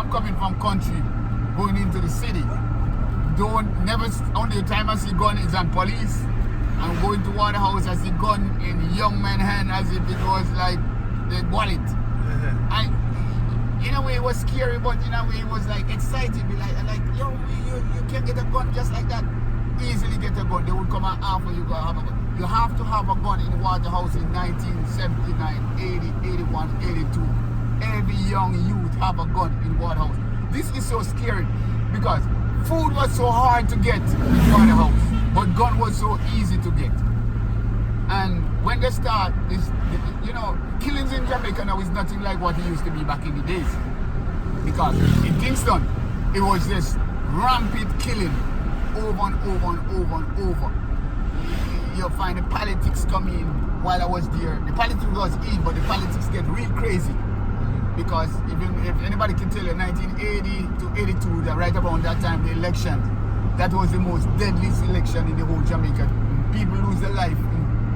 I'm coming from country, going into the city. Only time I see gun is on police. I'm going to Waterhouse, I see gun in young man hand as if it was like the wallet. In a way it was scary, but in a way it was like exciting. Be like yo, you can get a gun just like that. Easily get a gun. They would come and offer you to have a gun. You have to have a gun in Waterhouse in 1979, 80, 81, 82. Every young youth have a gun in Waterhouse. This is so scary because food was so hard to get in Waterhouse, but gun was so easy to get. And when they start, killings in Jamaica now is nothing like what it used to be back in the days. Because in Kingston, it was just rampant killing over and over and over and over. You'll find the politics come in while I was there. The politics was in, but the politics get real crazy. Because if anybody can tell you, 1980 to 82, that right around that time, the election, that was the most deadliest election in the whole Jamaica. People lose their life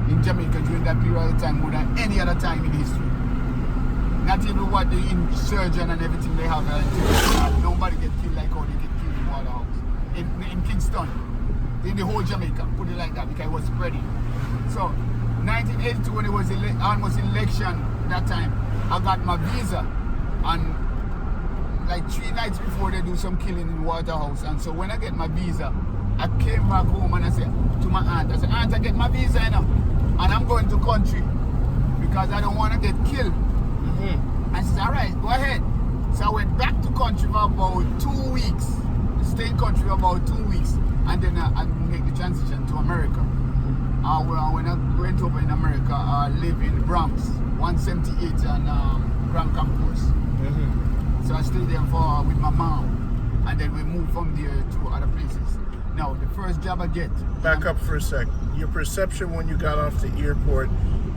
in Jamaica during that period of time more than any other time in history. Not even what the insurgent and everything they have. Nobody get killed like how they get killed in Waterhouse. In Kingston, in the whole Jamaica, put it like that, because it was spreading. So, 1982, when it was almost election that time, I got my visa, and like 3 nights before they do some killing in Waterhouse. And so when I get my visa, I came back home and I said to my aunt, aunt, I get my visa now, and I'm going to country because I don't want to get killed. And she said, all right, go ahead. So I went back to country for about 2 weeks, stay in country for about 2 weeks, and then I make the transition to America. When I went over in America, I live in Bronx, 178 and Grand Campus. So I stayed there with my mom, and then we moved from there to other places. Now, the first job I get... Back up for a sec. Your perception when you got off the airport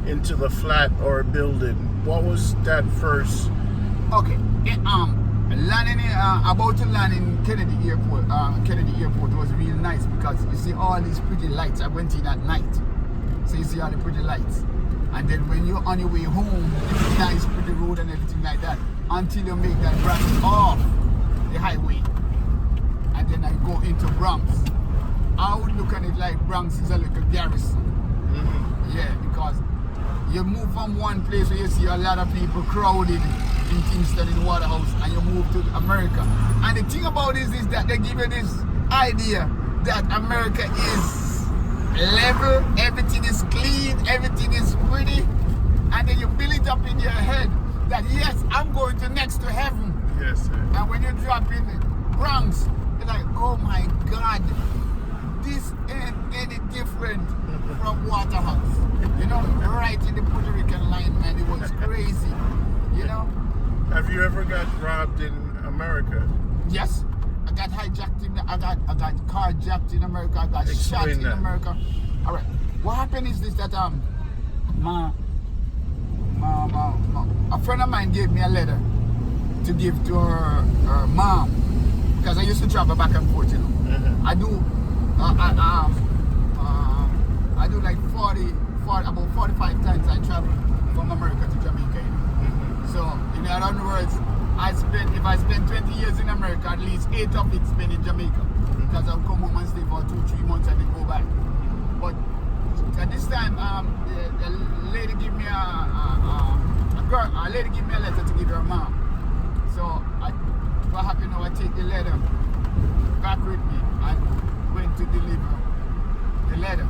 into the flat or building, what was that first? Okay, about to land in Kennedy Airport was real nice because you see all these pretty lights. I went in at night, so you see all the pretty lights. And then when you're on your way home, it's nice, pretty road and everything like that, until you make that branch off the highway. And then I go into Bronx. I would look at it like Bronx is a little garrison. Yeah, because you move from one place where you see a lot of people crowded in Kingston, in Waterhouse, and you move to America. And the thing about this is that they give you this idea that America is level, everything is clean, everything is pretty, and then you build it up in your head that yes, I'm going to next to heaven. Yes, sir. And when you drop in Bronx, you're like, oh my God, this ain't any different from Waterhouse. You know, right in the Puerto Rican line, man, it was crazy. You know? Have you ever got robbed in America? Yes. I got hijacked I got carjacked in America, I got shot in America. Alright. What happened is this, that a friend of mine gave me a letter to give to her mom, because I used to travel back and forth, you know. I do like about 45 times I travel from America to Jamaica. So, in other words, if I spend 20 years in America, at least 8 of it spent in Jamaica. Because I'll come home and stay for 2-3 months and then go back. But at this time, the lady gave me a letter to give her mom. So, what happened now, I take the letter back with me and went to deliver the letter.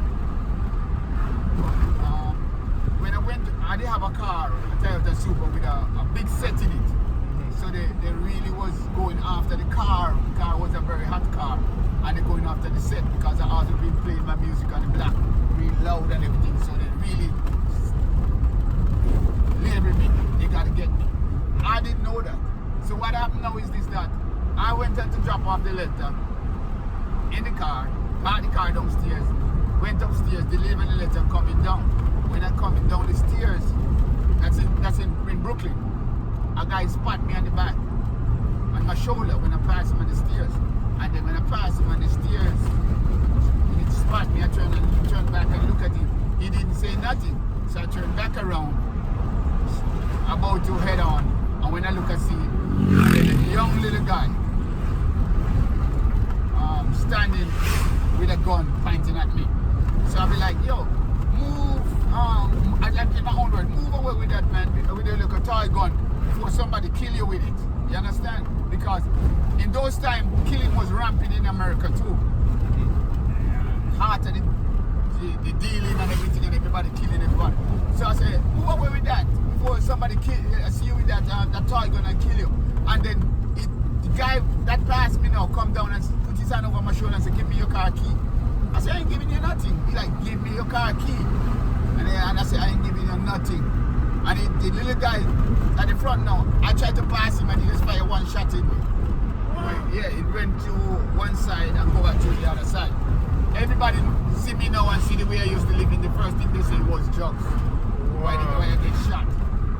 When I went, I did have a car, a Toyota Supra with a big set in it. So they really was going after the car. The car was a very hot car, and they're going after the set because I also been playing my music on the block, really loud and everything. So they really labeled me. They gotta get me. I didn't know that. So what happened now is this, that I went out to drop off the letter in the car, parked the car downstairs, went upstairs, delivered the letter, coming down. When I'm coming down the stairs, that's in Brooklyn, a guy spot me on the back, on my shoulder when I pass him on the stairs. And then when I pass him on the stairs, he spot me, I turn back and look at him. He didn't say nothing. So I turned back around, about to head on. And when I look, I see young little guy standing with a gun pointing at me. So I'll be like, yo, move, I like in my own word, move away with that man with a little toy gun before somebody kill you with it. You understand? Because in those times, killing was rampant in America too. Heart of the dealing and everything, and everybody killing everybody. So I said, move away with that before somebody see you with that toy gun and kill you. And then the guy that passed me now come down and put his hand over my shoulder and say, give me your car key. I said, I ain't giving you nothing. He like, give me your car key. And I said, I ain't giving you nothing. And the little guy at the front now, I tried to pass him and he just fired one shot in me. Yeah, it went to one side and go back to the other side. Everybody see me now and see the way I used to live in. The first thing they say was drugs. Why I get shot?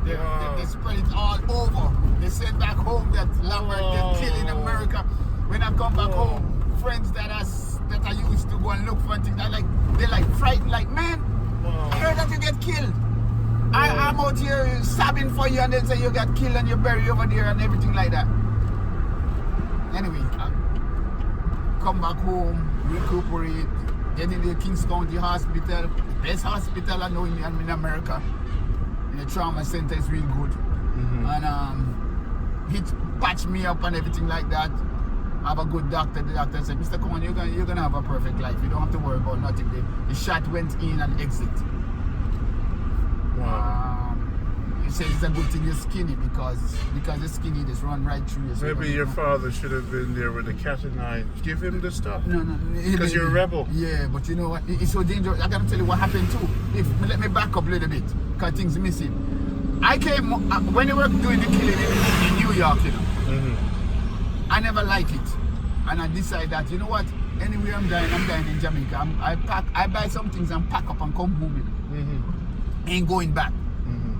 They spread it all over. They send back home that Lambert get killed in America. When I come back home, friends that I used to go and look for things, they're like frightened, like, man, I heard that you get killed. I'm out here stabbing for you, and they say you got killed and you're buried over there and everything like that. Anyway, I come back home, recuperate, get in the Kingston hospital, the best hospital I know in America. The trauma center is real good. And he patched me up and everything like that. I have a good doctor. The doctor said, Mr. Cohen, you're gonna have a perfect life. You don't have to worry about nothing. The shot went in and exit. Wow. He said it's a good thing you're skinny because you're skinny, just run right through you. Maybe your father should have been there with a cat and nine. Give him the stuff. No. Because you're a rebel. Yeah, but you know what? It's so dangerous. I gotta tell you what happened too. Let me back up a little bit, because things missing. I came, when they were doing the killing in New York, you know, I never liked it. And I decided that, you know what? Anywhere I'm dying in Jamaica. I buy some things and pack up and come home with it. Ain't going back.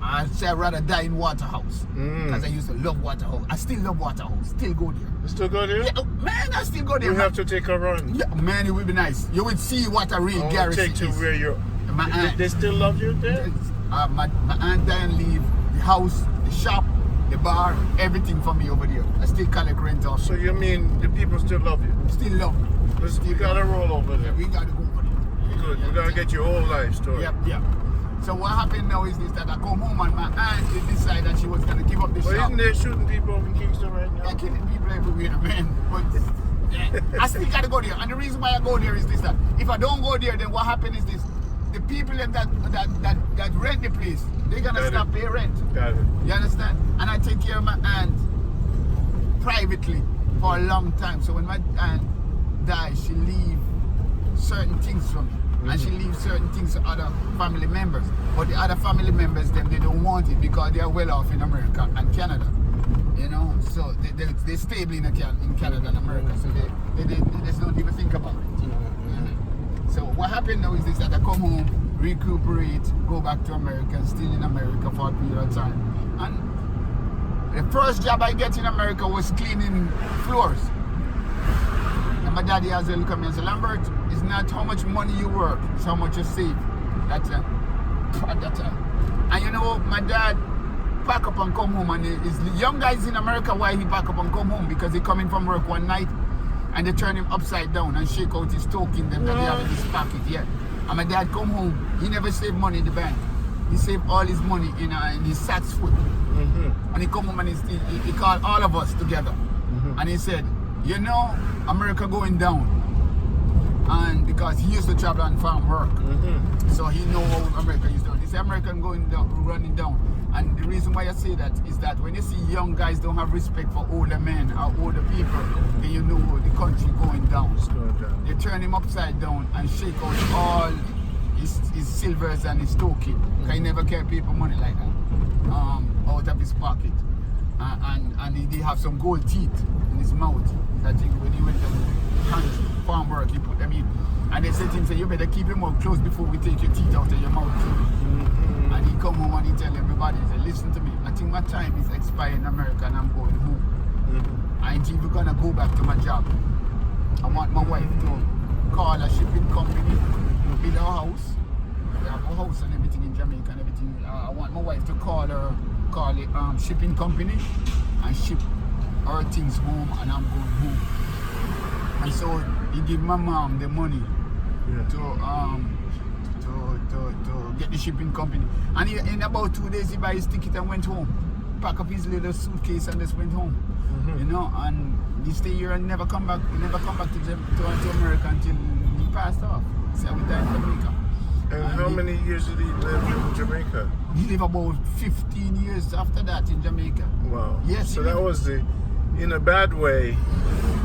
I'd say I'd rather die in Waterhouse. Because I used to love Waterhouse. I still love Waterhouse. Still go there. You still go there? Yeah, man, I still go there. You have to take a run. Yeah, man, it would be nice. You would see what a real garrison take to is. where you're... My aunt, they still love you there? my aunt died and leave the house, the shop, the bar, everything for me over there. I still collect rent off. So you mean the people still love you? Still love me. You gotta roll over there. Yeah, we gotta go over there. Good. You gotta get your whole life story. Yep. So what happened now is this, that I come home and my aunt decided that she was gonna give up the shop. Isn't they shooting people in Kingston right now? They're killing people everywhere, man. But I still gotta go there. And the reason why I go there is this, that if I don't go there, then what happens is this. The people that rent the place, they're gonna stop paying rent. Got it. You understand? And I take care of my aunt privately for a long time. So when my aunt dies, she leaves certain things for me. And she leaves certain things to other family members. But the other family members, they don't want it because they are well off in America and Canada. You know? So they're stable in Canada and America. So they just don't even think about it. So what happened now is this, that I come home, recuperate, go back to America, still in America for a period of time. And the first job I get in America was cleaning floors. And my daddy has a look at me and say, Lambert, it's not how much money you work, it's how much you save. At that time. And you know, my dad pack up and come home, and his young guys in America, why he pack up and come home? Because he coming from work one night and they turn him upside down and shake out his token that he have in his pocket. Yeah. And my dad come home, he never saved money in the bank. He saved all his money in his sack's foot. And he come home and he called all of us together. And he said, you know, America going down. And because he used to travel and farm work. So he know how America is doing. He said America going down, running down. And the reason why I say that is that when you see young guys don't have respect for older men or older people, then you know the country going down. They turn him upside down and shake out all his silvers and his token. Because he never carry people money like that out of his pocket. And he have some gold teeth in his mouth. That when he went to farm work, he put them in. And they said to him, you better keep your mouth closed before we take your teeth out of your mouth. And he come home and he tell everybody, he said, listen to me, I think my time is expired in America and I'm going home. I ain't even gonna go back to my job. I want my wife to call a shipping company, build a house. We have a house and everything in Jamaica and everything. I want my wife to call a shipping company and ship her things home and I'm going home. And so he give my mom the money to get the shipping company. And in about 2 days he buy his ticket and went home. Pack up his little suitcase and just went home. You know, and he stay here and never come back. He never come back to America until he passed off. So we died in Jamaica. And how many years did he live in Jamaica? He lived about 15 years after that in Jamaica. Wow. Yes. So that was in a bad way.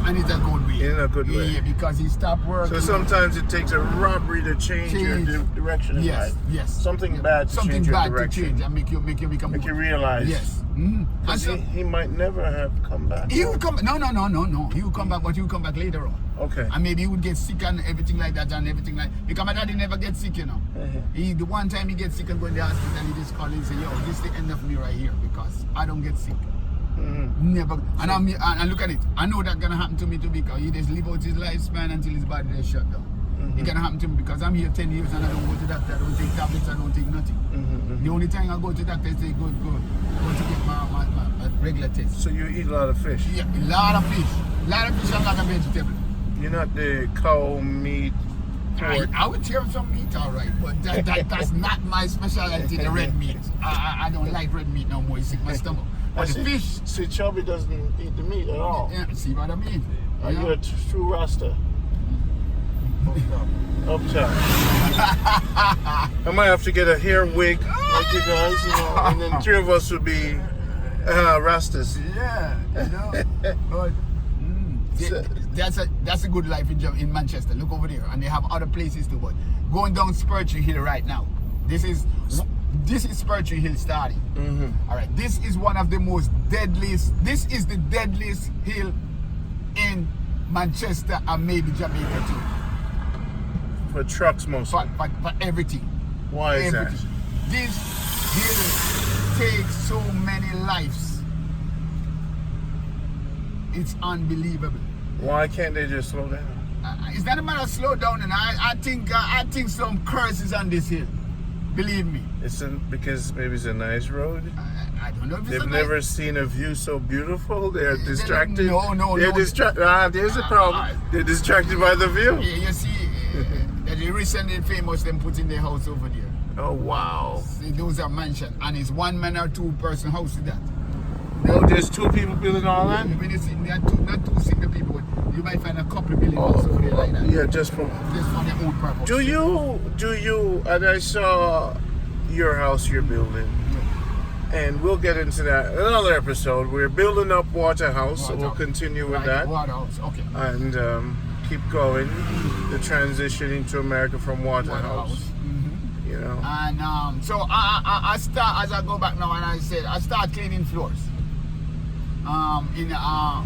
And it's a good way. In a good way. Yeah, because he stopped working. So sometimes it takes a robbery to change your direction in life. Yes. Something bad to change your direction. To change and make you become make you realize. Yes. And so, he might never have come back. He would come. No. He would come back, but he would come back later on. Okay. And maybe he would get sick and everything like that because my daddy never gets sick, you know. The one time he gets sick and go in the hospital, he just call and say, yo, this is the end of me right here because I don't get sick. Never. And look at it. I know that's gonna happen to me too because he just live out his lifespan until his body is shut down. It can happen to me because I'm here 10 years and I don't go to doctor, I don't take tablets, I don't take nothing. The only time I go to doctor is to go to get my regular test. So you eat a lot of fish? Yeah, a lot of fish. A lot of fish and a lot of vegetable. You're not the cow meat pork? I would tear some meat all right, but that's not my specialty, the red meat. I don't like red meat no more, it's sick my stomach. But the fish... See, Chubby doesn't eat the meat at all. Yeah, see what I mean? Are you a true Rasta? Up top. I might have to get a hair wig like you guys, you know, and then 3 of us would be Rastas. Yeah, you know. But that's a good life in Manchester. Look over there, and they have other places too. But going down Spurtree Hill right now, this is Spurtree Hill starting. All right, this is one of the most deadliest. This is the deadliest hill in Manchester and maybe Jamaica too. For trucks mostly. For everything. Why is that? This hill takes so many lives. It's unbelievable. Why can't they just slow down? It's not a matter of slow down, and I think some curses on this hill. Believe me. Because maybe it's a nice road. I don't know if They've never seen a view so beautiful. They're distracted. No. They're distracted. There's a problem. They're distracted by the view. Yeah, you see, the recently famous them put in their house over there. Oh wow! See, those are mansion, and it's 1 man or 2 person house with that. Oh, there's 2 people building all that. When you see, not two single people, you might find a couple building house over there like that. Yeah, just for their own purpose. Do you? And I saw your house you're building. And we'll get into that in another episode. We're building up Waterhouse, so we'll continue with that. Waterhouse, okay. And keep going, the transition into America from Waterhouse. You know. And so I start, as I go back now, and I start cleaning floors. In a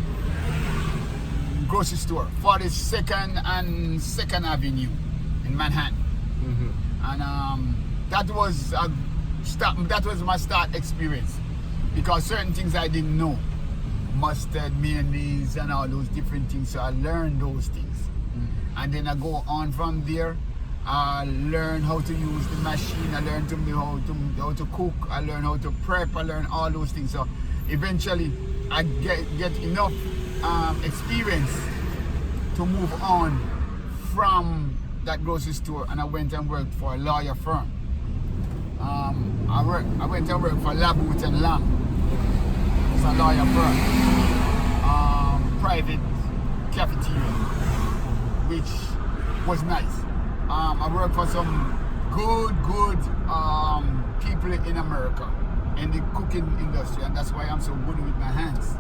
grocery store, 42nd and 2nd Avenue in Manhattan. And that was my start experience because certain things I didn't know, mustard, mayonnaise, and all those different things. So I learned those things, and then I go on from there. I learn how to use the machine. I learn how to cook. I learn how to prep. I learn all those things. So eventually, I get enough experience to move on from that grocery store, and I went and worked for a lawyer firm. I went and worked for Lambert and Lambert. It's a lawyer firm. Private cafeteria, which was nice. I worked for some good people in America in the cooking industry, and that's why I'm so good with my hands.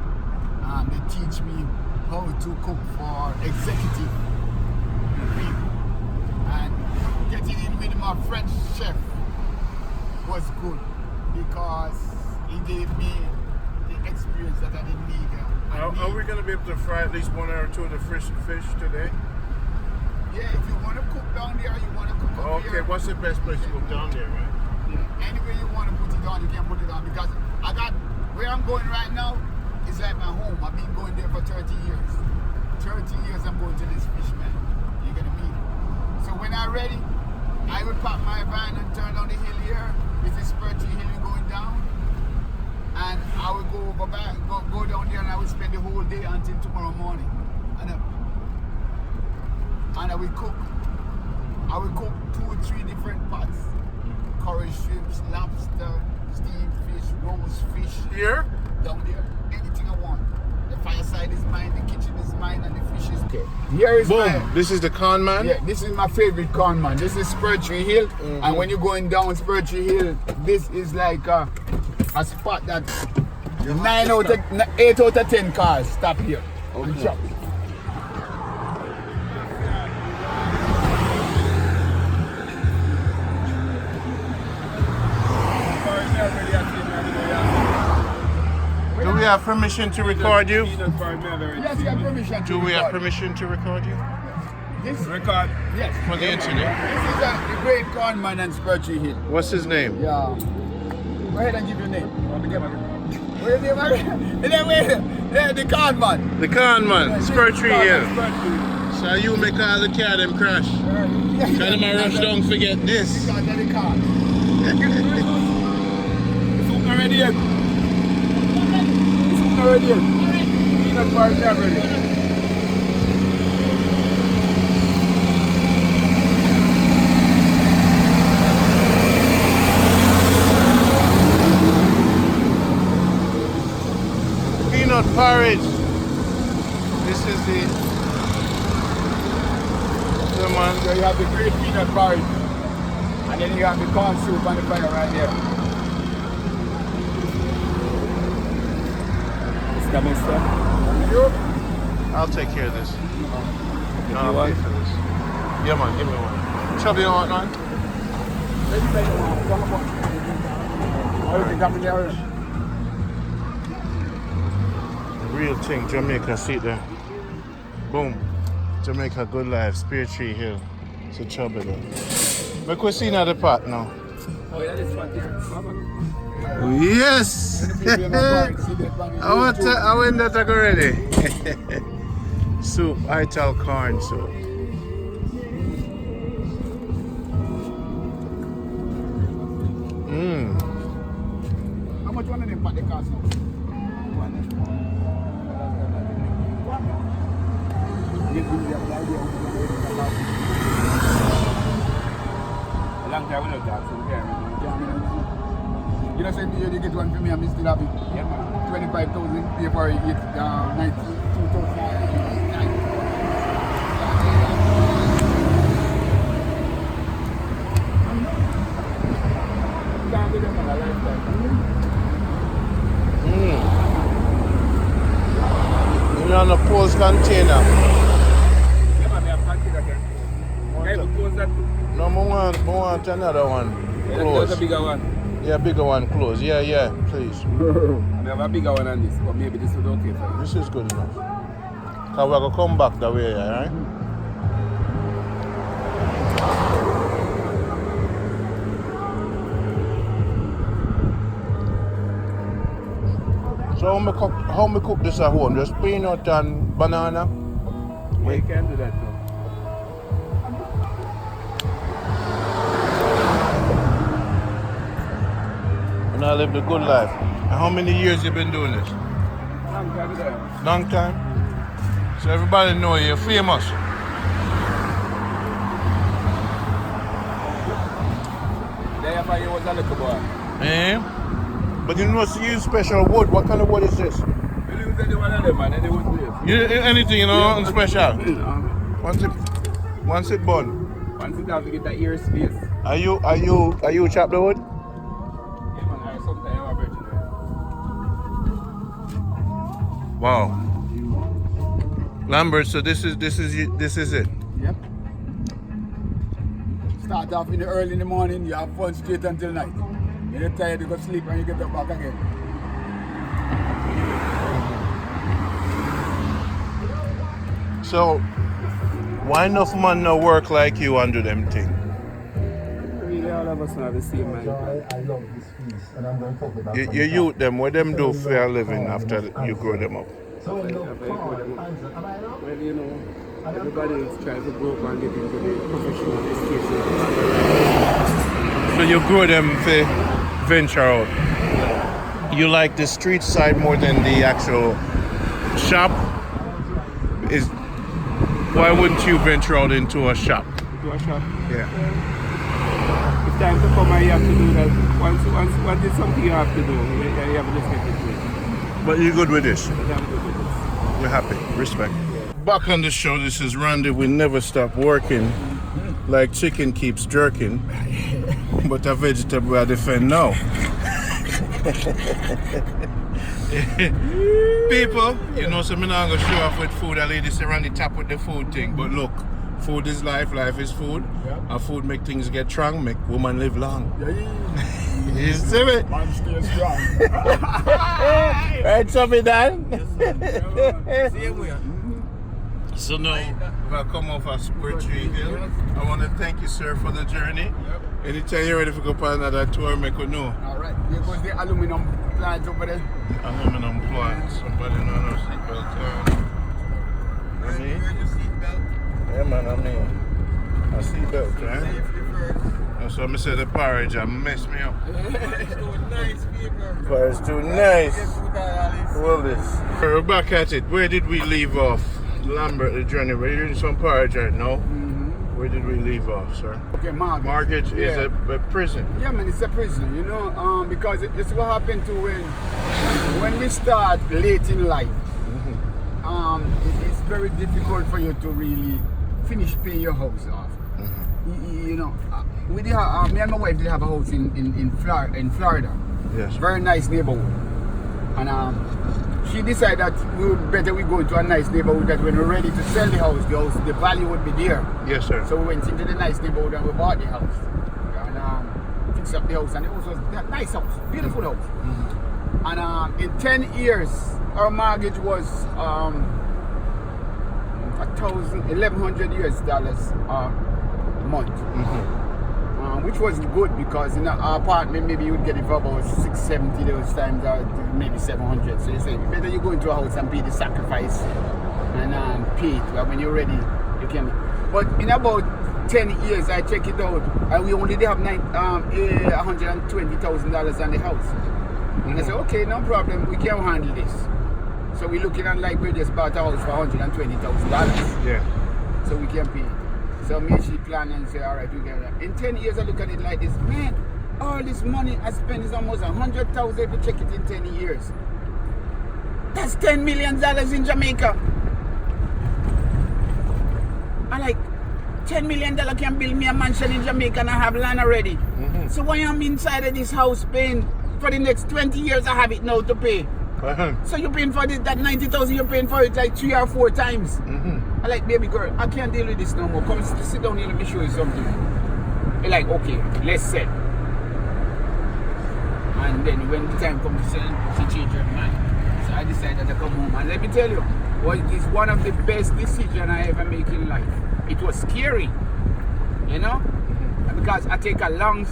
They teach me how to cook for executive people, and getting in with my French chef was good because he gave me the experience that I didn't need. Are we going to be able to fry at least 1 or 2 of the fish today? Yeah, if you want to cook down there, you want to cook up here. Okay, what's the best place to cook down there, right? Yeah. Anywhere you want to put it on, you can put it on because where I'm going right now is like my home. I've been going there for 30 years. 30 years I'm going to this fish, man. You're going to meet him. So when I'm ready, I will park my van and turn down the hill here. This is Spurtree Hill going down. And I will go over back, go down there, and I will spend the whole day until tomorrow morning. And I will cook. I will cook 2 or 3 different pots. Curry shrimps, lobster, steamed fish, roast fish. Here? Down there. Anything I want. The fireside is mine, the kitchen is mine, and the fish is okay. Here is Boom. This is the con man? Yeah, this is my favorite con man. This is Spur Tree Hill. And when you're going down Spur Tree Hill, this is like a spot that 8 out of 10 cars stop here and shop. Do we have permission to record you? Yes, you have permission. Do we have permission to record you? This record? Yes. For the internet? This is the great con man and Spur Tree Hill. What's his name? Yeah. Go ahead and give your name. Where's your name? The con man. The con man, Spur Tree Hill. Spur Tree. So you make all the car them crash. Can them rush down forget this. Because of the car. It's already yet. It's already yet. Peanut bar is already. Peanut porridge. This is the man. So you have the great peanut porridge. And then you have the corn soup on the fire right there. Mr. Mister. I'll take care of this. No, I'll pay for this. Yeah man, give me one. Chubby on one? Real thing, Jamaica, see it there. Boom. Jamaica good life, Spear Tree Hill. It's a trouble though. Make we see another part now. Oh yeah, this one here. Yes! I went that already. Soup, I tell corn soup. How much one of them pot the cost now? A long time without that, so we can't really. You know, say you get one for me and me still have it. Yeah, man. 25,000 pay for it, 2,000. You're on a Post container. Yeah, man, I have container again. Can you close that? No, I want another one. Close. There's a bigger one. Yeah, bigger one, close. Yeah, please. I have a bigger one on this, but maybe this is okay for you. This is good enough. Because we're going to come back that way, alright? So how me cook this at home? Just peanut and banana? Yeah, you can do that too. And I live the good life. And how many years you been doing this? Long time ago. Long time? So everybody know you're famous. There for you was a little boy. Eh? But you know, you use special wood. What kind of wood is this? You use any one of them, man. Any wood this. Anything, you know, yeah, special. Once it burn. Once it have to get that ear space. Are you chop the wood? Yeah, man. I sometimes have a virgin. Wow. Lambert, so this is it. Yep. Start off early in the morning, you have fun straight until night. You get tired, you go sleep and you get up back again. So why enough man no work like you and do them thing? Really all of us have the same man. I love this piece and I'm going to talk about You youth them, what them do for a living after you grow them up? So Well, you know, everybody is trying to grow up and get into the professional education. So you grow them to venture out. you like the street side more than the actual shop? Why wouldn't you venture out into a shop? To a shop. Yeah. It's time to come and you have to do that. Once it's something you have to do, you have to just get into it. But you're good with this? But I'm good with this. You're happy. Respect. Back on the show, this is Randy. We never stop working. Like chicken keeps jerking. But a vegetable I defend now. People, you know, so I'm not going to show off with food. I lay this around the top with the food thing. But look, food is life, life is food. Yep. And food make things get strong, make woman live long. You see me? Man stay strong. Right, so me Dan? Same way. So now, if I come off a Spur Tree Hill, I want to thank you, sir, for the journey. Yep. Anytime you're ready to go on another tour, make you know. Alright, here goes the aluminum plant over there. Aluminum plant. Somebody know no seatbelt on. Me? Yeah, man, I mean, a seatbelt, right? And so I said the porridge, I messed me up. Porridge too nice. Well, this. We're back at it. Where did we leave off? Lambert, the journey. We're doing some porridge right now. Where did we leave off, sir? Okay, Margaret. Margaret is a prison. Yeah, man, it's a prison, you know, because it's what happened to when we start late in life. It's very difficult for you to really finish paying your house off. You know, we did have, me and my wife did have a house in Florida. Yes. Very nice neighborhood. And she decided that we go into a nice neighborhood that when we're ready to sell the house, the value would be there. Yes, sir. So we went into the nice neighborhood and we bought the house. And fixed up the house, and it was a nice house, beautiful house. And in 10 years, our mortgage was $1,100 a month. Which was good because in our apartment maybe you would get it for about $670 those times, or maybe $700. So you say better you go into a house and pay the sacrifice and pay it. Well, when you're ready, you can. But in about 10 years, I check it out, and we only have $120,000 on the house. And I said, okay, no problem, we can handle this. So we're looking at like we just bought a house for $120,000. Yeah. So we can pay it. So me and she plan and say, all right, we get it. In 10 years, I look at it like this, man, all this money I spent is almost $100,000 if you check it in 10 years. That's $10 million in Jamaica. And like, $10 million can build me a mansion in Jamaica and I have land already. So why I'm inside of this house paying for the next 20 years, I have it now to pay. So you're paying for that 90,000, you're paying for it like 3 or 4 times. I like, baby girl, I can't deal with this no more. Come sit down here, let me show you something. You're like, okay, let's sell. And then when the time comes to sell, she changed her mind. So I decided to come home. And let me tell you, it's one of the best decisions I ever make in life. It was scary, you know, because I take a long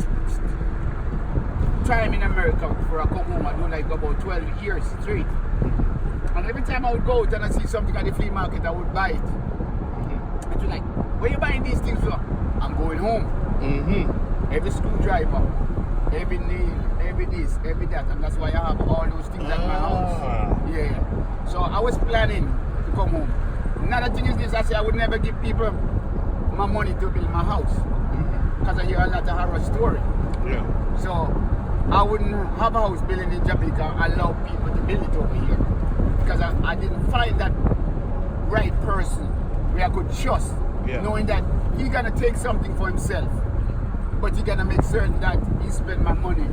time in America before I come home. I do like about 12 years straight. And every time I would go out and I see something at the flea market, I would buy it. I'd be like, where you buying these things for? I'm going home. Every screwdriver, every nail, every this, every that. And that's why I have all those things at my house. Yeah. So I was planning to come home. Another thing is this, I say I would never give people my money to build my house. Because I hear a lot of horror stories. Yeah. So I wouldn't have a house building in Jamaica and allow people to build it over here. Because I didn't find that right person where I could trust, knowing that he's gonna take something for himself, but he's gonna make certain that he spend my money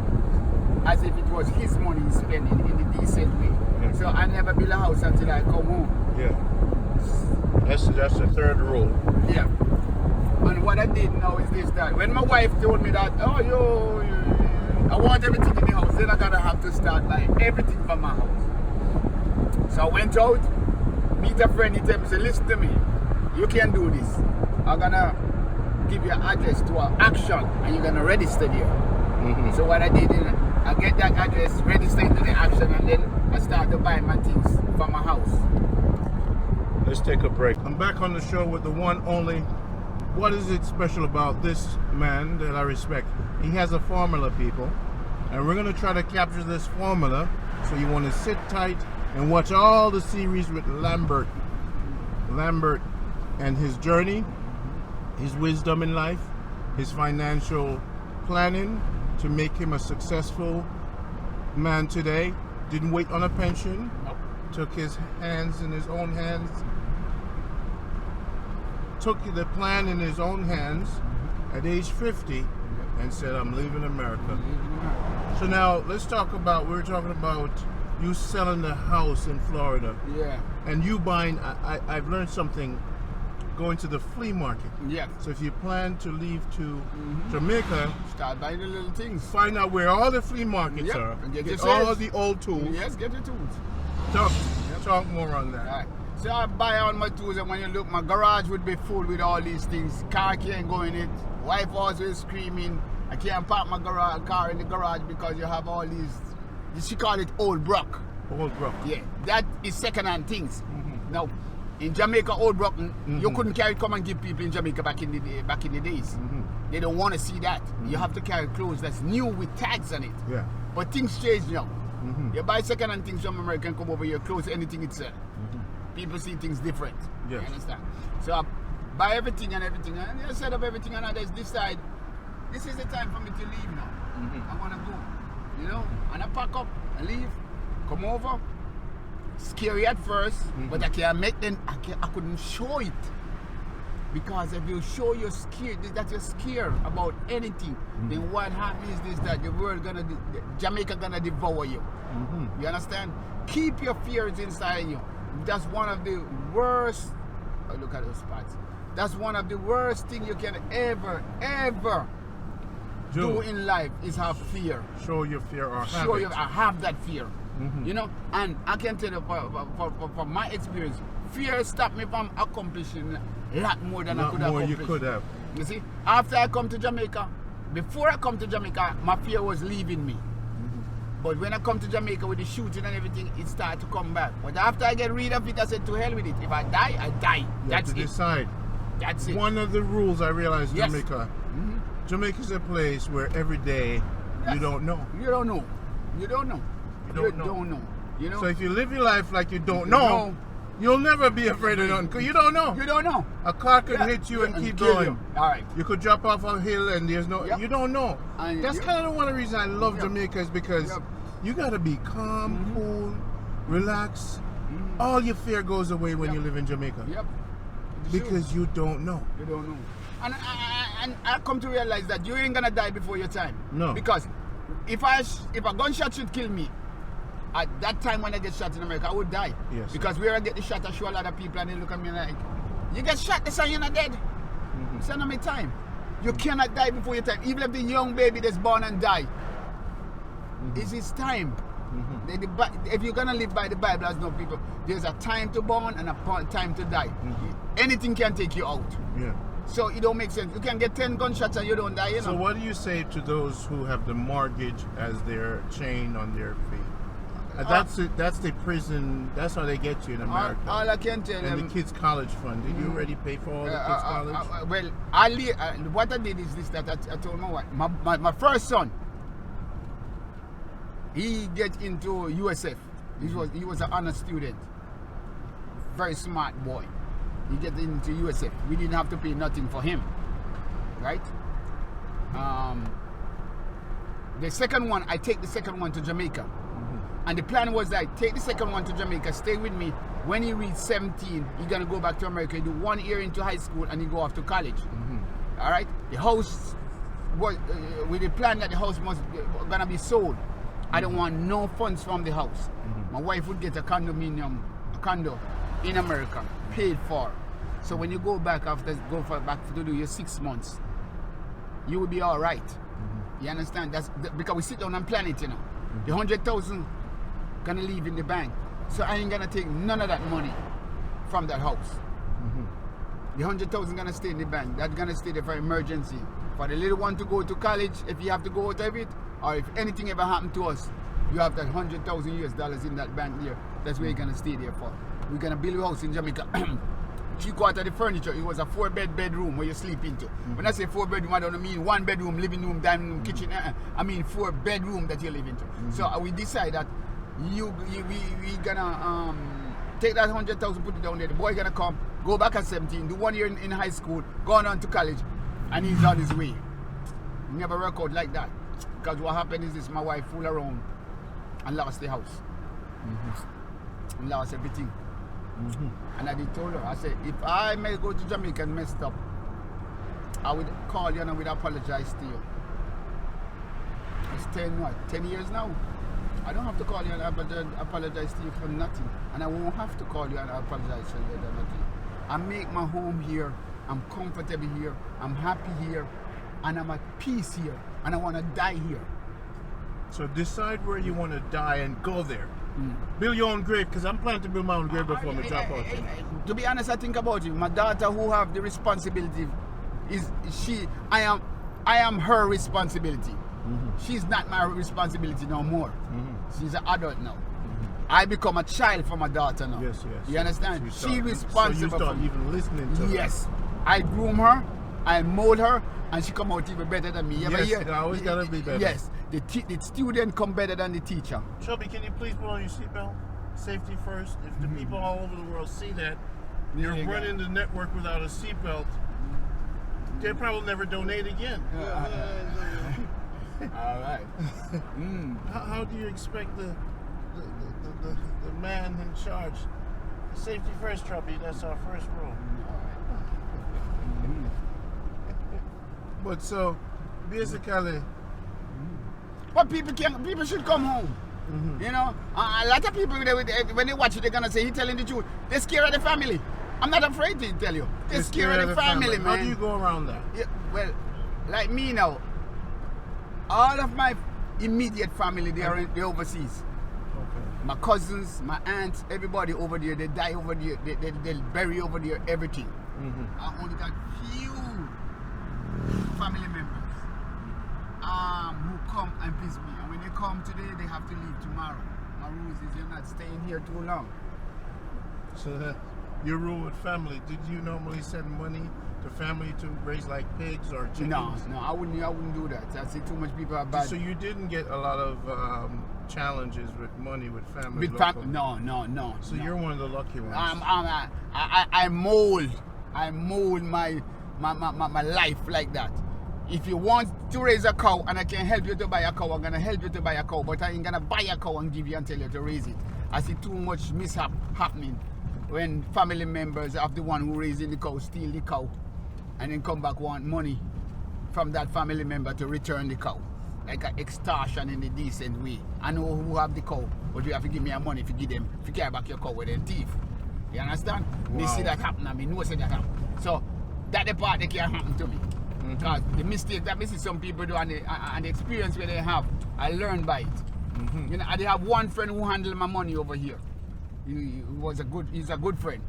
as if it was his money he's spending in a decent way. So I never build a house until I come home. That's the third rule. Yeah. And what I did now is this, that when my wife told me that, I want everything in the house, then I gotta have to start buying everything from my house. So I went out, meet a friend, he told me, say, listen to me, you can do this. I'm gonna give you an address to an action and you're gonna register there. So what I did is I get that address, register into the action, and then I start to buy my things from my house. Let's take a break. I'm back on the show with the one only. What is it special about this man that I respect? He has a formula, people. And we're going to try to capture this formula. So you want to sit tight and watch all the series with Lambert. Lambert and his journey, his wisdom in life, his financial planning to make him a successful man today. Didn't wait on a pension. Nope. Took his hands in his own hands. Took the plan in his own hands at age 50 and said, I'm leaving America. So now let's talk about, we were talking about you selling the house in Florida. Yeah. And you buying, I've learned something, going to the flea market. Yeah. So if you plan to leave to Jamaica, Start buying the little things. find out where all the flea markets Yep. are. And get Get your all sales. the old tools. Yes, get your tools. Talk more on that. Right. So I buy all my tools, and when you look, my garage would be full with all these things. Car can't go in it. Wife always screaming. I can't park my car in the garage because you have all these. She call it old brock. Old bro. Yeah, that is second-hand things. Now, in Jamaica, old brock, you couldn't carry come and give people in Jamaica back in the days. They don't want to see that. You have to carry clothes that's new with tags on it. Yeah. But things change now. You buy second-hand things from America and come over here, clothes, anything it's people see things different. Yes. You understand? So I buy everything and I set up everything, and I just decide this is the time for me to leave now. I want to go, you know, and I pack up and leave, come over. Scary at first, but I can't make them. I couldn't show it because if you show you're scared, that you're scared about anything, then what happens is that the world Jamaica gonna devour you. You understand? Keep your fears inside you. That's one of the worst. Oh, look at those spots. That's one of the worst things you can ever do in life is have fear. Show your fear or have Show it. you I have that fear. You know, and I can tell you from my experience, fear stopped me from accomplishing a lot more than I could have accomplished. You could have. You see, after I come to Jamaica, before I come to Jamaica, my fear was leaving me. But when I come to Jamaica with the shooting and everything, it started to come back. But after I get rid of it, I said, to hell with it. If I die, I die. You That's have to it. decide. That's it. One of the rules I realized in Yes. Jamaica, Jamaica's a place where every day you don't know. You don't know. You don't know. You don't know. You know. So if you live your life like you don't know, you'll never be afraid of nothing because you don't know. You don't know. A car could hit you and keep kill going. you. All right. You could drop off a hill and there's no, Yep. you don't know. And That's kind of one of the reasons I love Yep. Jamaica is because Yep. you got to be calm, cool, relax. All your fear goes away when you live in Jamaica Yep. because you don't know. You don't know. And I come to realize that you ain't gonna die before your time. No. Because if a gunshot should kill me, at that time when I get shot in America, I would die. Yes. Because where I get the shot, I show a lot of people and they look at me like, you get shot, that's why you're not dead. It's not my time. You cannot die before your time. Even if the young baby that's born and die, it's his time. If you're gonna live by the Bible, as no people, there's a time to born and a time to die. Anything can take you out. Yeah. So it don't make sense. You can get 10 gunshots and you don't die, you know. So what do you say to those who have the mortgage as their chain on their feet? That's the prison. That's how they get you in America. All I can tell and them. the kids' college fund. Did you already pay for all the kids' college? Well, what I did is this: that I told my wife, my first son, he get into USF. He was an honor student, very smart boy. He get into USF. We didn't have to pay nothing for him, right? The second one, I take the second one to Jamaica. And the plan was that take the second one to Jamaica, stay with me. When he reaches 17, he's going to go back to America, do 1 year into high school, and he go off to college. All right? The house was, with the plan that the house was going to be sold. I don't want no funds from the house. My wife would get a condo in America, paid for. So when you go back back to do your 6 months, you will be all right. You understand? That's because we sit down and plan it, you know. The 100,000 gonna leave in the bank, so I ain't gonna take none of that money from that house. The 100,000 gonna stay in the bank. That's gonna stay there for emergency. For the little one to go to college, if you have to go out of it, or if anything ever happened to us, you have that $100,000 US in that bank there. That's where you're gonna stay there for. We're gonna build a house in Jamaica. 3/4 of the furniture. It was a 4-bed bedroom where you sleep into. When I say 4 bedroom, I don't mean 1 bedroom, living room, dining room, kitchen. I mean 4 bedroom that you live into. So we decide that we gonna take that 100,000, put it down there. The boy gonna come, go back at 17, do 1 year in high school, going on to college, and he's on his way. Never work out like that. Because what happened is this: my wife fooled around and lost the house. Lost everything. And I did told her, I said, if I may go to Jamaica and messed up, I would call you and I would apologize to you. It's 10 years now. I don't have to call you and apologize to you for nothing. And I won't have to call you and apologize to you for nothing. I make my home here. I'm comfortable here. I'm happy here. And I'm at peace here. And I want to die here. So decide where you want to die and go there. Build your own grave, because I'm planning to build my own grave before we drop out. To be honest, I think about it. My daughter, who have the responsibility, I am her responsibility. She's not my responsibility no more. She's an adult now. I become a child for my daughter now. Yes. You understand? She's responsible. So you start even listening to her. Yes. I groom her, I mold her, and she come out even better than me. Yes, I always gotta be better. Yes. The student come better than the teacher. Shelby, can you please put on your seatbelt? Safety first. If the people all over the world see that you're running the network without a seatbelt, they'll probably never donate again. All right. How do you expect the man in charge? Safety first, Chubby. That's our first rule. But so, basically, but people should come home. You know, a lot of people when they watch it, they're gonna say he's telling the truth. They're scared of the family. I'm not afraid to tell you. They're scared of the family, man. How do you go around that? Yeah, well, like me now, all of my immediate family, they're overseas. Okay. My cousins, my aunts, everybody over there, they die over there, they bury over there, everything. I only got few family members who come and visit me. And when they come today, they have to leave tomorrow. My rule is you're not staying here too long. So your rule with family, did you normally send money to family to raise like pigs or chickens? No, I wouldn't do that. I see too much people are bad. So you didn't get a lot of challenges with money with family? With family? No. So you're one of the lucky ones. I mold my life like that. If you want to raise a cow and I can help you to buy a cow, I'm gonna help you to buy a cow, but I ain't gonna buy a cow and give you and tell you to raise it. I see too much mishap happening when family members of the one who raising the cow steal the cow and then come back want money from that family member to return the cow. Like an extortion in a decent way. I know who have the cow, but you have to give me a money if you carry back your cow with a thief. You understand? Wow. Me see that happen and me know say that happen. So that the part that can happen to me. Because the mistake that me see some people do and the experience where they have, I learned by it. You know, I have one friend who handled my money over here. He's a good friend.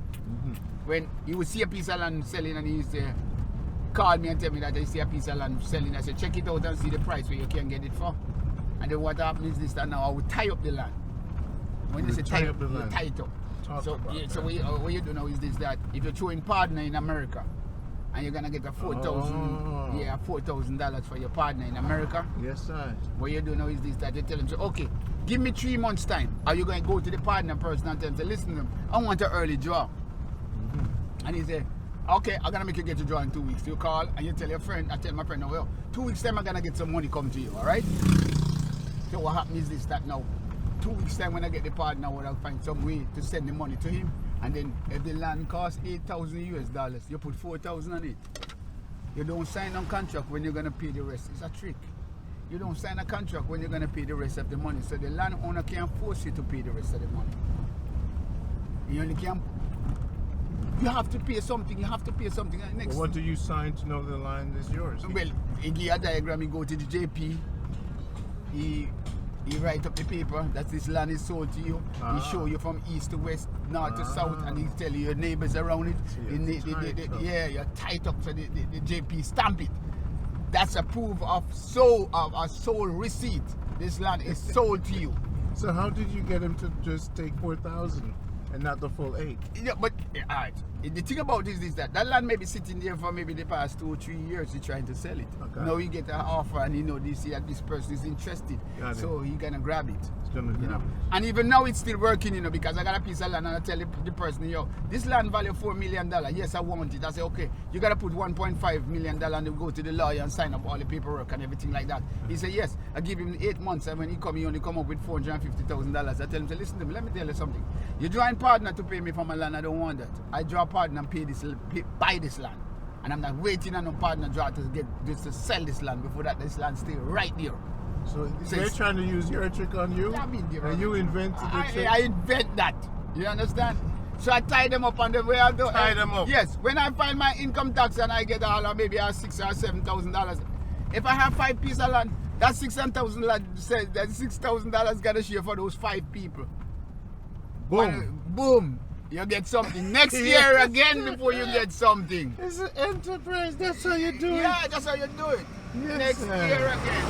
When he would see a piece of land selling and he used to call me and tell me that he see a piece of land selling, I said check it out and see the price where you can get it for. And then what happens is this, that now I would tie up the land. When you say tie up the land, tie it up. So what you do now is this, that if you're throwing partner in America and you're gonna get a $4,000 for your partner in America. Yes, sir. What you do now is this, that you tell him, so okay, give me 3 months time. Are you going to go to the partner person and tell him, listen to him, I want an early draw. And he said, okay, I'm gonna make you get your draw in 2 weeks. You call and you tell your friend, I tell my friend, well, 2 weeks time I'm gonna get some money come to you, alright? So what happens is this, that now 2 weeks time when I get the partner, I'll find some way to send the money to him. And then if the land costs $8,000 US, you put 4,000 on it. You don't sign a contract when you're gonna pay the rest. It's a trick. You don't sign a contract when you're gonna pay the rest of the money. So the landowner can't force you to pay the rest of the money. You only can. You have to pay something. You have to pay something. Next. Well, what do you sign to know the land is yours? Well, he give a diagram. He go to the JP. He write up the paper that this land is sold to you. He show you from east to west, north to south, and he tell you your neighbors around it. So You're tied up, so the JP stamp it. That's a proof of a sole receipt. This land is sold to you. So how did you get him to just take 4,000 and not the full 8? Yeah, but alright. The thing about it is that land may be sitting there for maybe the past 2 or 3 years. He's trying to sell it. Okay. Now he get an offer, and this person is interested, so he gonna grab it. And even now it's still working, because I got a piece of land and I tell the person, yo, this land value $4 million. Yes, I want it. I say, okay, you gotta put $1.5 million and go to the lawyer and sign up all the paperwork and everything like that. He said, yes. I give him 8 months, and when he only come up with $450,000. I tell him, say, listen to me, let me tell you something. You draw a partner to pay me for my land. I don't want that. I draw a partner and buy this land. And I'm not waiting on a partner draw to sell this land. Before that, this land stay right there. So they're trying to use your trick on you? And you invented the trick? I invent that. You understand? So I tie them up on the way I do. Tie them up? Yes. When I find my income tax and I get maybe $6,000 or $7,000, if I have 5 pieces of land, that's $6,000. That $6,000 got to share for those 5 people. Boom. Boom. You get something. Next year again before you get something. It's an enterprise. That's how you do it. Yeah, that's how you do it. Yes, Next year again.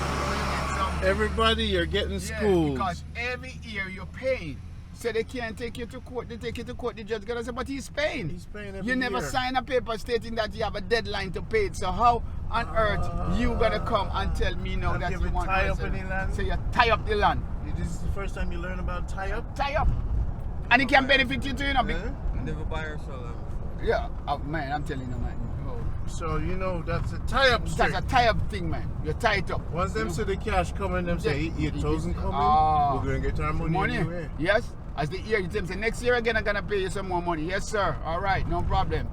Everybody, you're getting schooled. Because every year you're paying. So they can't take you to court. They take you to court. The judge gonna say, but he's paying. He's paying every You never year. sign a paper stating that you have a deadline to pay it. So how on earth you gonna come and tell me now that you want tie up any land? So you tie up the land. This is the first time you learn about tie up? Tie up. And it can benefit you too, Never buy or sell them. Yeah, man, I'm telling you, man. So that's a tie-up That's a tie-up thing, man. You tie it up. Once them see the cash coming, them say 8,000 coming, we're going to get our money anyway. Yes. As the year, you tell them, say, next year again, I'm going to pay you some more money. Yes, sir. All right, no problem.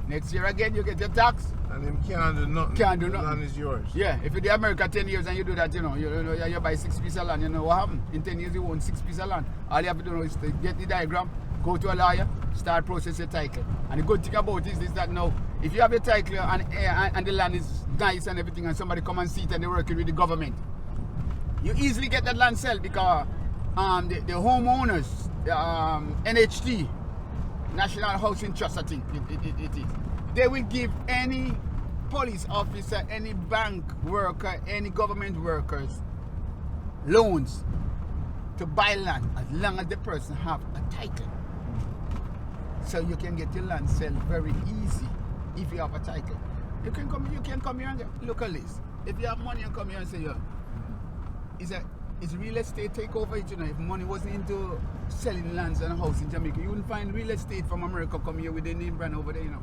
Next year again, you get your tax. And them can't do nothing. Can't do nothing. The land is yours. Yeah, if you do America 10 years and you do that, you buy 6 pieces of land, you know what happened? In 10 years, you own 6 pieces of land. All you have to do is to get the diagram, go to a lawyer, start process your title. And the good thing about it is that now, if you have your title and the land is nice and everything, and somebody come and see it and they're working with the government, you easily get that land sold because the homeowners, NHT, National Housing Trust, I think it is, they will give any police officer, any bank worker, any government workers loans to buy land as long as the person have a title. So you can get your land sold very easy if you have a title. You can come here and look at this. If you have money and come here and say, yo, it's real estate take over it, If money wasn't into selling lands and a house in Jamaica, you wouldn't find real estate from America come here with their name brand over there,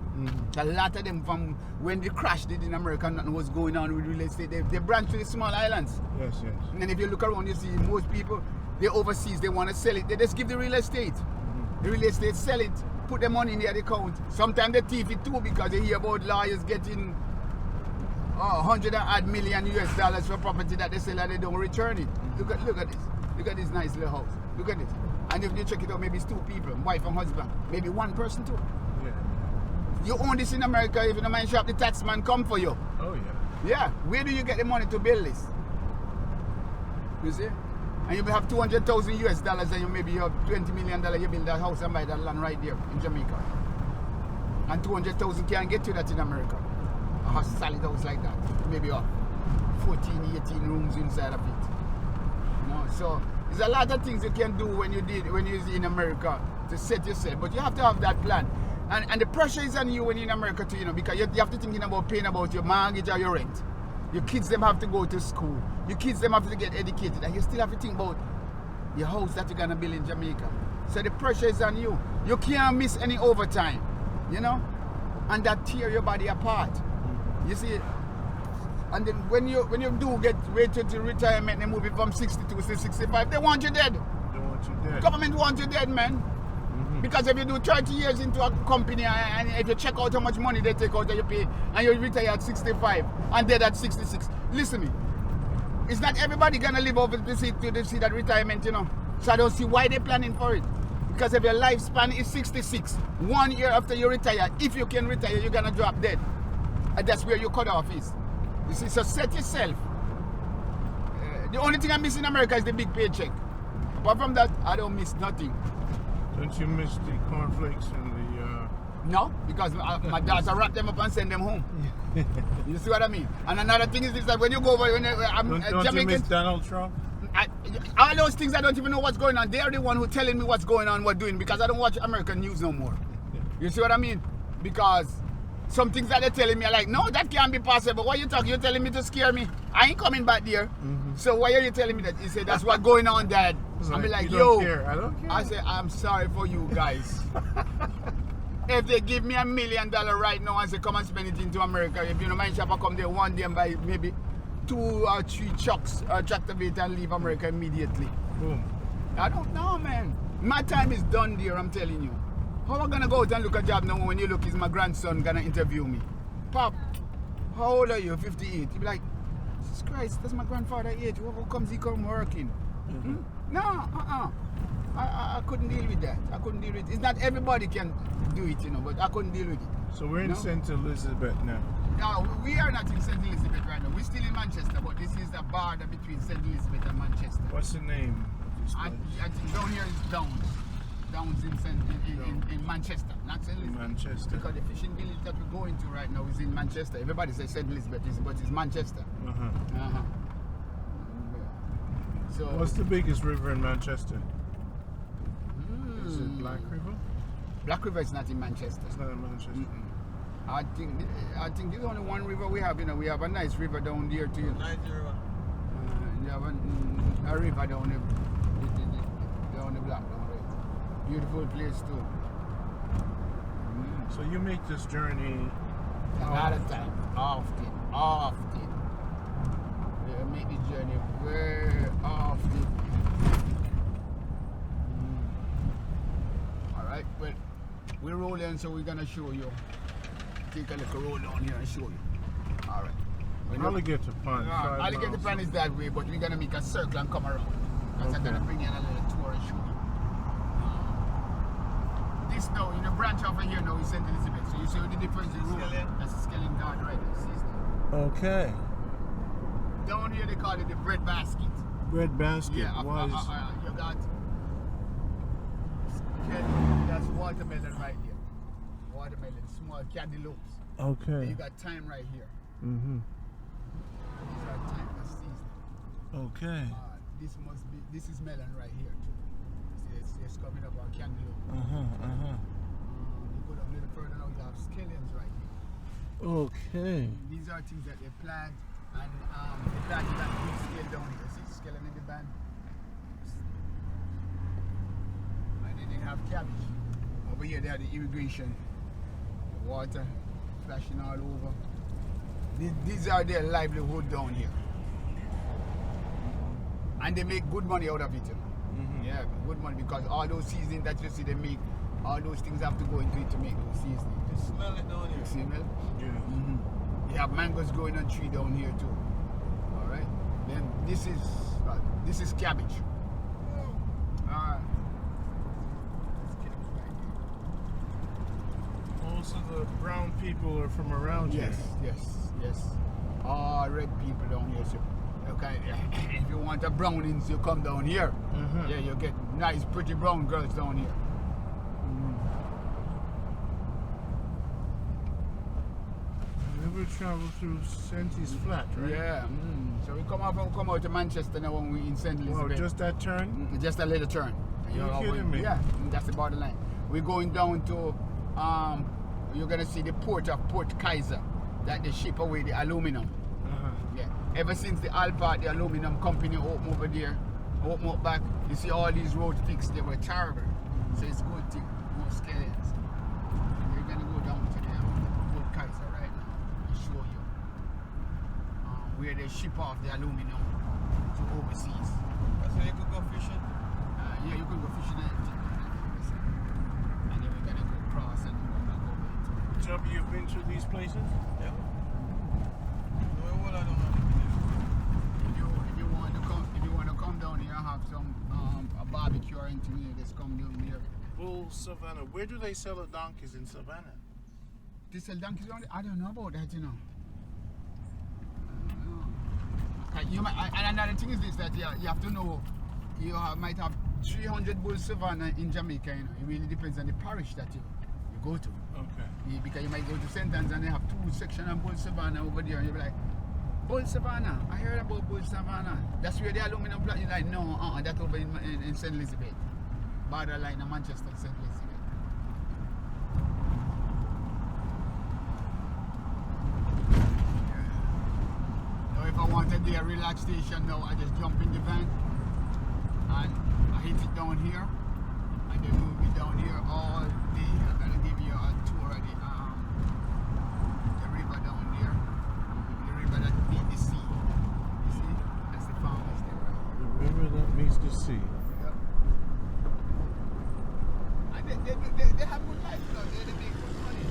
A lot of them from when the crash did in America, nothing was going on with real estate. They branched to the small islands. Yes. And then if you look around, you see most people, they overseas, they want to sell it. They just give the real estate. The real estate sell it, put the money in their account. Sometimes they thief it too because they hear about lawyers getting $100 million US for property that they sell and they don't return it. Look at this. Look at this nice little house. Look at this. And if you check it out, maybe it's 2 people, wife and husband. Maybe 1 person too. Yeah. You own this in America, if you don't mind shop, the tax man come for you. Oh yeah. Yeah. Where do you get the money to build this? You see? And you will have $200,000 US and you maybe have $20 million, you build that house and buy that land right there in Jamaica. And 200,000 can't get to that in America. A solid house like that. Maybe 14, 18 rooms inside of it. So there's a lot of things you can do when you're in America to set yourself, but you have to have that plan. And the pressure is on you when you're in America too, because you have to think about paying about your mortgage or your rent. Your kids them have to go to school. Your kids them have to get educated, and you still have to think about your house that you're gonna build in Jamaica. So the pressure is on you. You can't miss any overtime, and that tear your body apart. You see, and then when you do get rated to retirement, they move it from 62 to 65. They want you dead. They want you dead. Government wants you dead, man. Because if you do 30 years into a company and if you check out how much money they take out that you pay and you retire at 65 and dead at 66, listen to me. It's not everybody gonna live over to see that retirement, So I don't see why they're planning for it. Because if your lifespan is 66, 1 year after you retire, if you can retire, you're gonna drop dead. And that's where your cutoff is. You see, so set yourself. The only thing I miss in America is the big paycheck. Apart from that, I don't miss nothing. Don't you miss the cornflakes and the... No, because my dads wrap them up and send them home. You see what I mean? And another thing is this, that when you go over, I'm don't Jamaican, you miss Donald Trump? all those things I don't even know what's going on. They're the one who telling me what's going on, what doing, because I don't watch American news no more. You see what I mean? Because some things that they're telling me are like, no, that can't be possible. What you talking? You're telling me to scare me? I ain't coming back there. So why are you telling me that? He said, that's what's going on, Dad. I'm like, you yo. don't care. I don't care. I said, I'm sorry for you guys. If they give me $1 million right now and say, come and spend it into America, if you know, my shop, I come there one day and buy maybe 2 or 3 trucks, tractor bait and leave America immediately. Boom. I don't know, man. My time is done there, I'm telling you. How am I gonna go out and look a job now when you look, is my grandson gonna interview me? Pop, how old are you? 58. He'll be like, Jesus Christ, that's my grandfather age. How comes he come working? No, I couldn't deal with that. I couldn't deal with it. It's not everybody can do it, you know, but I couldn't deal with it. So we're in St. Elizabeth now. No, we are not in St. Elizabeth right now. We're still in Manchester, but this is the border between St. Elizabeth and Manchester. What's the name of this place? I think down here is Downs. Downs in Manchester, not St. Elizabeth. Manchester. Because the fishing village that we're going to right now is in Manchester. Everybody says St. Elizabeth, but it's Manchester. So what's the biggest river in Manchester? Is it Black River? Black River is not in Manchester. It's not in Manchester. I think there's only one river we have. You know, we have a nice river down there too. Nice river. You have a river down the block down there. Beautiful place too. So you make this journey A lot of time. Often. We make the journey very often. Alright, well, we're rolling, so we're gonna show you. Take a little roll down here and show you. Alright. Alligator Pond. Alligator Pond is that way, but we're gonna make a circle and come around. Because I'm gonna bring in a little tour and show you. This now, in a branch over here now is St. Elizabeth. So you see the difference in road. That's a skeleton guard right there. See that? Okay. Down here they call it the bread basket. Bread basket. Yeah, you got that's watermelon right here. Watermelon, small cantaloupes. Okay. Then you got thyme right here. These are thyme, that's seasoning. Okay. This is melon right here too. See, it's coming up our cantaloupe. You go down a little further now, you have scallions right here. Okay. These are things that they plant, and they plant it at big scale down here. See scallion in the band? And then they have cabbage. Over here they have the irrigation, the water flashing all over. These are their livelihood down here. And they make good money out of it. Yeah, good money, because all those seasonings that you see they make, all those things have to go into it to make those seasonings. You smell it down here. You smell? Yeah. You have mangoes growing on tree down here too. All right. Then this is cabbage. Most of the brown people are from around here. Yes. All red people down here. So, okay, if you want a brownings, you come down here. Yeah, you get nice, pretty brown girls down here. We will travel through Sentie's Flat, right? Yeah. So we come out to Manchester now when we in St. Elizabeth. Wow, just that turn? Just a little turn. You're kidding me? Yeah, that's the borderline. We're going down to, you're gonna see the port of Port Kaiser, that they ship away the aluminum. Yeah. Ever since the Alpart, the aluminum company opened over there, opened up back, you see all these roads fixed, they were terrible. So it's a good thing, no skeletons. We're gonna go down to the Port Kaiser right now and show you where they ship off the aluminum to overseas. That's where you could go fishing? Yeah, you can go fishing and then we're gonna go cross and go back over into. Job, you've been to these places? Yeah. No, what I don't know. If you want to come down here and have some a barbecue or anything here, just come down here. Bull Savannah. Where do they sell the donkeys in Savannah? They sell donkeys down there? I don't know about that, you know. And another thing is this, that you have to know, you might have 300 Bull Savannah in Jamaica, you know. It really depends on the parish that you go to. Okay. Because you might go to St. Anne's and they have 2 sections of Bull Savannah over there, and you'll be like, Bull Savannah, I heard about Bull Savannah. That's where the aluminum plant. You're like, no, that's over in St. Elizabeth. Borderline of Manchester, St. Elizabeth. day relaxation now. I just jump in the van and I hit it down here and then we'll be down here all day. I'm gonna give you a tour of the river down there. The river that meets the sea. You see? That's the farmers there. The river that meets the sea. Yep. And they have good life now. They make good money.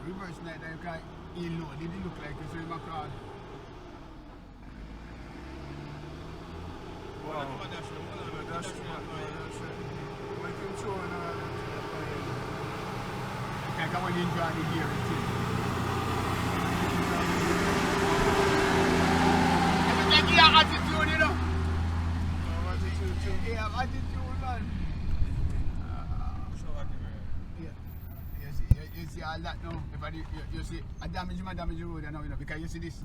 Reverse night, you can low. Did it look like it's in my car? Wow. Like I want to enjoy the gear. Like you have attitude, you know? You have attitude, man. You see all that now. If I, you see, I damage my road now, you know, because you see this.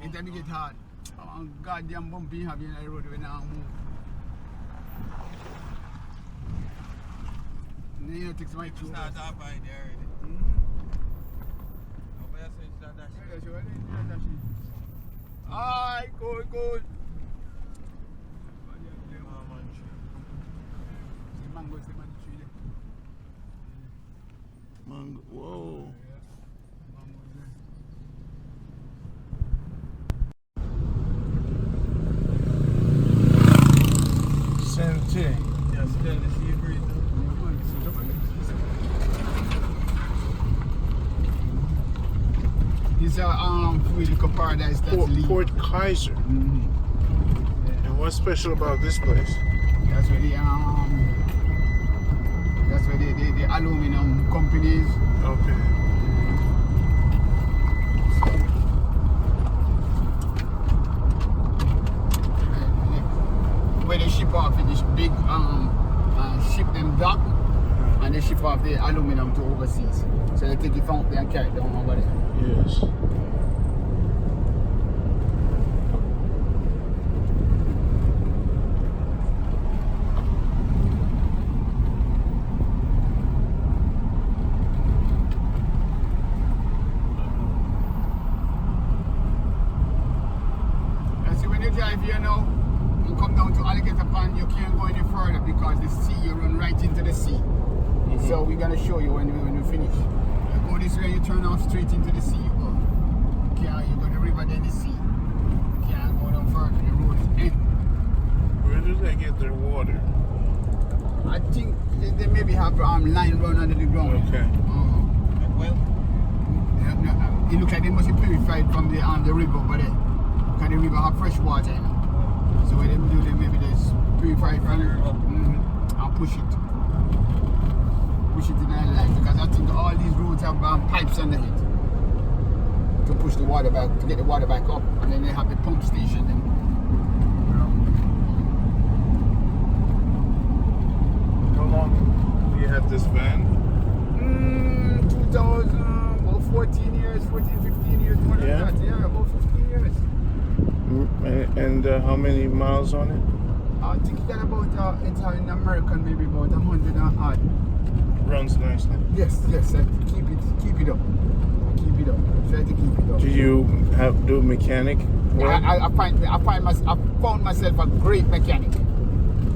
It time get hard. Oh, goddamn bumpy have you in the road when I move. And then you take my two. It's not that by there already. Nobody else says it's not that shit. Alright, good. The mangoes, the mango tree there. Mango. Whoa. Sente. Yeah, still the sea breeze. This is a paradise that's Port Kaiser. And what's special about this place? That's where the aluminum companies. Okay. Where they ship off in this big ship them dock and they ship off the aluminum to overseas. So they take it from there and carry it down over there. Yes. Drive here now, you come down to Alligator Pond, you can't go any further because the sea, you run right into the sea. So we're going to show you when we finish. You go this way, you turn off straight into the sea. You go to the river, then the sea. You can't go down further, the road is end. Where do they get their water? I think they maybe have line run under the ground. Okay. Well, it looks like they must be purified from the river over there. Because the river have fresh water, you know. So what they do, they maybe just purify from the river and push it in their life. Because I think all these roads have pipes under it to push the water back, to get the water back up. And then they have the pump station. Then. How long do you have this van? 2000, about 14 years, 15 years, more than that. Yeah, about 15 years. And how many miles on it? I think that about, it's in American, maybe about 100 and odd. Runs nicely. Yes, keep it up. Try to keep it up. Do you do mechanic work? I found myself a great mechanic.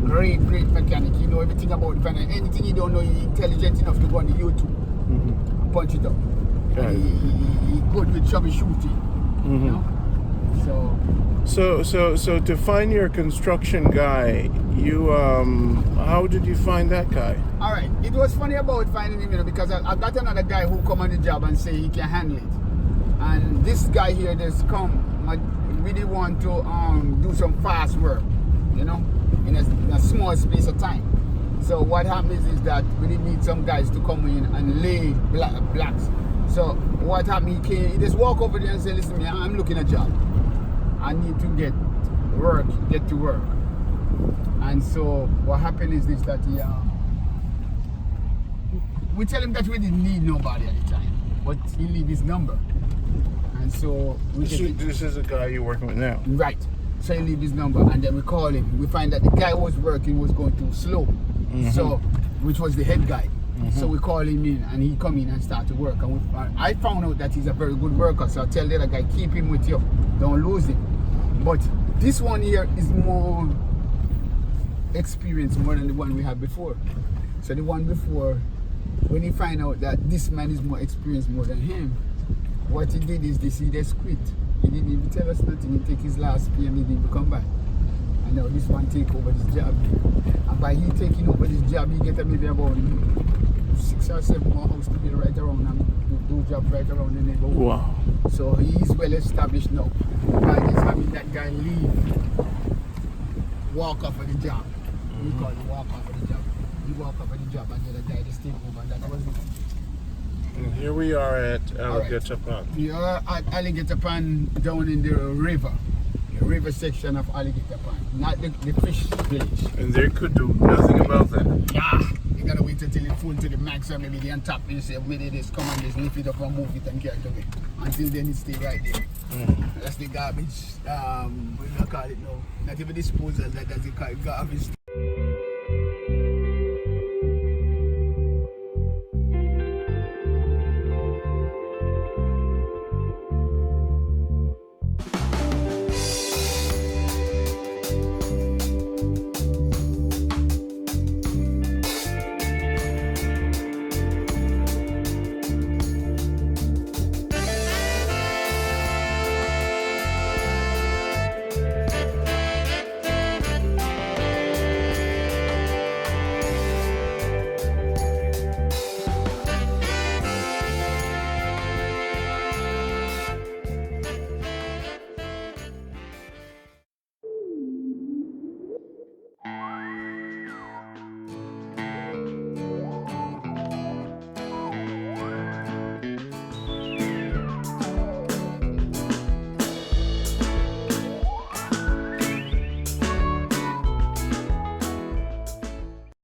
Great mechanic. You know everything about the van. Anything you don't know, you're intelligent enough to go on the YouTube and punch it up. Okay. He good with troubleshooting. You know? So to find your construction guy, you how did you find that guy? All right, it was funny about finding him, you know, because I got another guy who come on the job and say he can handle it, and this guy here just come. I really want to do some fast work, you know, in a small space of time. So what happens is that we need some guys to come in and lay blocks. So what happened, he just walk over there and say, listen, man, I'm looking at a job. I need to get to work. And so what happened is this, that we tell him that we didn't need nobody at the time, but he leave his number. And so this is the guy you're working with now. Right. So he leave his number, and then we call him. We find that the guy who was working was going too slow. So, which was the head guy. So we call him in, and he come in and start to work. And I found out that he's a very good worker, so I tell the other guy, keep him with you, don't lose him. But this one here is more experience, more than the one we had before. So the one before, when he find out that this man is more experienced more than him, what he did is this, he just quit. He didn't even tell us nothing. He take his last pay and he didn't even come back. And now this one take over this job. And by he taking over this job, he get maybe about 6 or 7 more houses to build right around and do jobs right around the neighborhood. Wow. So he's well established now. By just having that guy leave, walk off of the job. We call it walk off of the job. He walk off of the job and the other guy just take over, and that was it. And here we are at Alligator Pond. We are at Alligator Pond, down in the river section of Alligator Pond, not the fish village. And they could do nothing about that. Yeah, you gotta wait until it's full to the max, or maybe they on top and you say, maybe this come and just lift it up and move it and carry it away. Until then it stay right there. That's the garbage, we don't call it now. Not even disposal, that's the garbage.